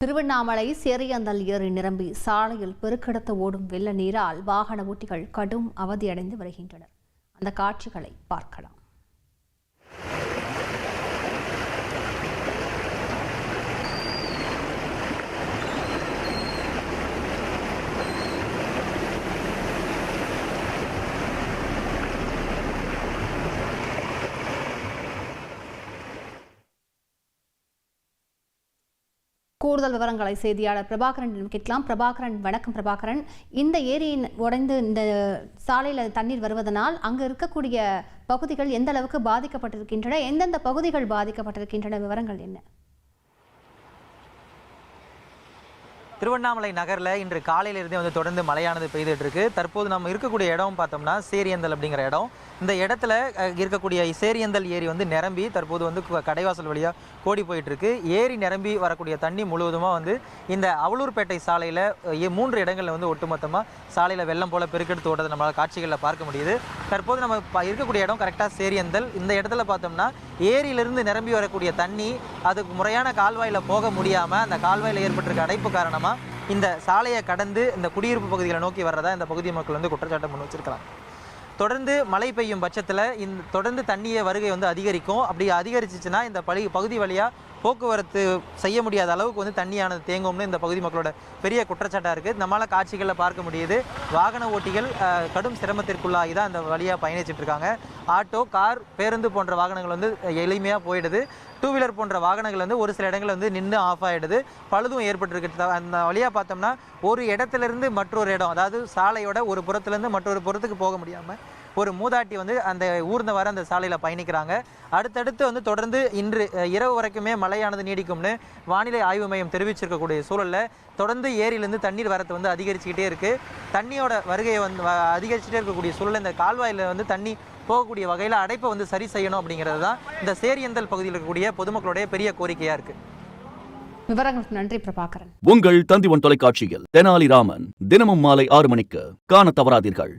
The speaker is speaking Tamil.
திருவண்ணாமலை சேரியந்தல் ஏரி நிரம்பி சாலையில் பெருக்கெடுத்து ஓடும் வெள்ள நீரால் வாகன ஓட்டிகள் கடும் அவதியடைந்து வருகின்றனர். அந்த காட்சிகளை பார்க்கலாம். கூடுதல் விவரங்களை செய்தியாளர் பிரபாகரன் கேட்கலாம். பிரபாகரன், வணக்கம். பிரபாகரன், இந்த ஏரியின் உடைந்து இந்த சாலையில் தண்ணீர் வருவதனால் அங்கு இருக்கக்கூடிய பகுதிகள் எந்த அளவுக்கு பாதிக்கப்பட்டிருக்கின்றன, எந்தெந்த பகுதிகள் பாதிக்கப்பட்டிருக்கின்றன, விவரங்கள் என்ன? திருவண்ணாமலை நகரில் இன்று காலையிலிருந்தே தொடர்ந்து மழையானது பெய்துட்டு இருக்கு. தற்போது நம்ம இருக்கக்கூடிய இடம் பார்த்தோம்னா சேரியந்தல் அப்படிங்கிற இடம். இந்த இடத்துல இருக்கக்கூடிய சேரியந்தல் ஏரி நிரம்பி தற்போது கடைவாசல் வழியாக கோடி போயிட்டு இருக்கு. ஏரி நிரம்பி வரக்கூடிய தண்ணி முழுவதுமாக இந்த அவலூர்பேட்டை சாலையில் 3 இடங்களில் ஒட்டுமொத்தமாக சாலையில் வெள்ளம் போல பெருக்கெடுத்து ஓடுறதை நம்மளால் காட்சிகளில் பார்க்க முடியுது. தற்போது நம்ம இருக்கக்கூடிய இடம் கரெக்டாக சேரியந்தல். இந்த இடத்துல பார்த்தோம்னா ஏரியிலிருந்து நிரம்பி வரக்கூடிய தண்ணி அதுக்கு முறையான கால்வாயில் போக முடியாமல் அந்த கால்வாயில் ஏற்பட்டிருக்க அடைப்பு காரணமாக இந்த சாலையை கடந்து இந்த குடியிருப்பு பகுதிகளை நோக்கி வர்றதா இந்த பகுதி மக்கள் குற்றச்சாட்டு முன் வச்சிருக்கிறாங்க. தொடர்ந்து மழை பெய்யும் பட்சத்தில் தொடர்ந்து தண்ணியை வருகை அதிகரிக்கும். அப்படி அதிகரிச்சிச்சுன்னா இந்த பகுதி வழியாக போக்குவரத்து செய்ய முடியாத அளவுக்கு தண்ணியானது தேங்கும்னு இந்த பகுதி மக்களோட பெரிய குற்றச்சாட்டாக இருக்குது. நம்மளால் காட்சிகளில் பார்க்க முடியுது. வாகன ஓட்டிகள் கடும் சிரமத்திற்குள்ளாகி தான் அந்த வழியாக பயணிச்சுட்டு இருக்காங்க. ஆட்டோ, கார், பேருந்து போன்ற வாகனங்கள் எளிமையாக போயிடுது. 2 வீலர் போன்ற வாகனங்கள் ஒரு சில இடங்கள் நின்று ஆஃப் ஆகிடுது. பழுதும் ஏற்பட்டுருக்கு. அந்த வழியாக பார்த்தோம்னா ஒரு இடத்துலேருந்து மற்றொரு இடம், அதாவது சாலையோட ஒரு புறத்துலேருந்து மற்றொரு புறத்துக்கு போக முடியாமல் ஒரு மூதாட்டி அந்த ஊர்ந்த வர அந்த சாலையில் பயணிக்கிறாங்க. அடுத்தடுத்து தொடர்ந்து இன்று இரவு வரைக்குமே மழையானது நீடிக்கும்னு வானிலை ஆய்வு மையம் தெரிவிச்சிருக்கக்கூடிய சூழலில் தொடர்ந்து ஏரியிலேருந்து தண்ணீர் வரத்து அதிகரிச்சுக்கிட்டே இருக்குது. தண்ணியோட வருகையை அதிகரிச்சுட்டே இருக்கக்கூடிய சூழலில் இந்த கால்வாயில் தண்ணி போகக்கூடிய வகையில் அடைப்பை சரி செய்யணும் அப்படிங்கிறது தான் இந்த சேரியந்தல் பகுதியில் இருக்கக்கூடிய பொதுமக்களுடைய பெரிய கோரிக்கையாக இருக்குது. விவரங்களுக்கு நன்றி பிரபாகரன். உங்கள் தந்திவன் தொலைக்காட்சியில் தெனாலிராமன் தினமும் மாலை 6 மணிக்கு காண தவறாதீர்கள்.